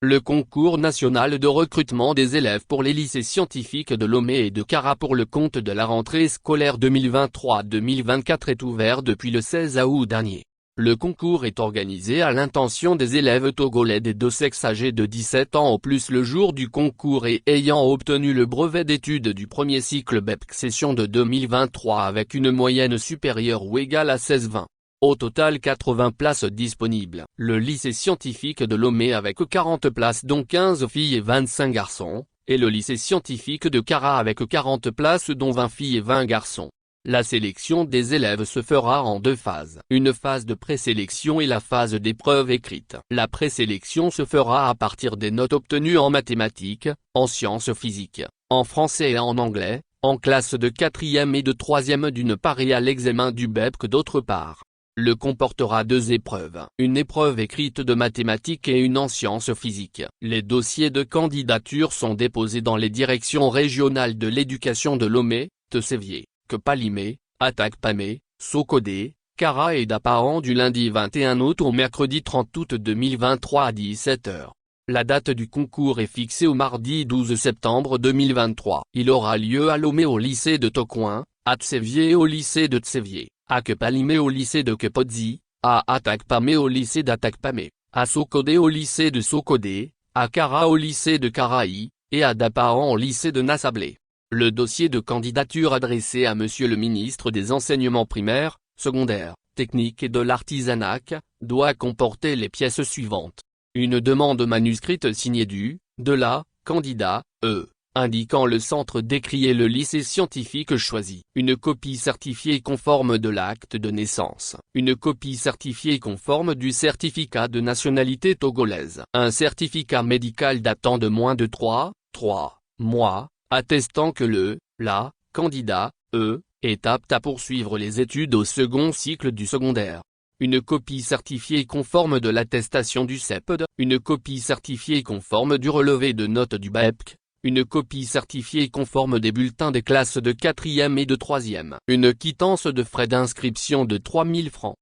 Le concours national de recrutement des élèves pour les lycées scientifiques de Lomé et de Kara pour le compte de la rentrée scolaire 2023-2024 est ouvert depuis le 16 août dernier. Le concours est organisé à l'intention des élèves togolais des deux sexes âgés de 17 ans au plus le jour du concours et ayant obtenu le brevet d'études du premier cycle BEPC session de 2023 avec une moyenne supérieure ou égale à 16,20. Au total 80 places disponibles. Le lycée scientifique de Lomé avec 40 places dont 15 filles et 25 garçons, et le lycée scientifique de Kara avec 40 places dont 20 filles et 20 garçons. La sélection des élèves se fera en deux phases. Une phase de présélection et la phase d'épreuve écrite. La présélection se fera à partir des notes obtenues en mathématiques, en sciences physiques, en français et en anglais, en classe de 4e et de 3e d'une part et à l'examen du BEPC d'autre part. Le comportera deux épreuves, une épreuve écrite de mathématiques et une en sciences physiques. Les dossiers de candidature sont déposés dans les directions régionales de l'éducation de Lomé, Tsevié, Kpalimé, Atakpamé, Sokodé, Kara et Daparan du lundi 21 août au mercredi 30 août 2023 à 17 h. La date du concours est fixée au mardi 12 septembre 2023. Il aura lieu à Lomé au lycée de Tokoin, à Tsevié au lycée de Tsevié, à Kpalimé au lycée de Kepodzi, à Atakpamé au lycée d'Atakpamé, à Sokodé au lycée de Sokodé, à Kara au lycée de Karaï, et à Daparan au lycée de Nassablé. Le dossier de candidature adressé à Monsieur le ministre des Enseignements primaires, secondaires, techniques et de l'artisanat, doit comporter les pièces suivantes. Une demande manuscrite signée de la, candidat, indiquant le centre d'écrit et le lycée scientifique choisi. Une copie certifiée conforme de l'acte de naissance. Une copie certifiée conforme du certificat de nationalité togolaise. Un certificat médical datant de moins de 3 mois, attestant que la candidat, est apte à poursuivre les études au second cycle du secondaire. Une copie certifiée conforme de l'attestation du CEPD. Une copie certifiée conforme du relevé de notes du BEPC. Une copie certifiée conforme des bulletins des classes de 4e et de 3e. Une quittance de frais d'inscription de 3 000 francs.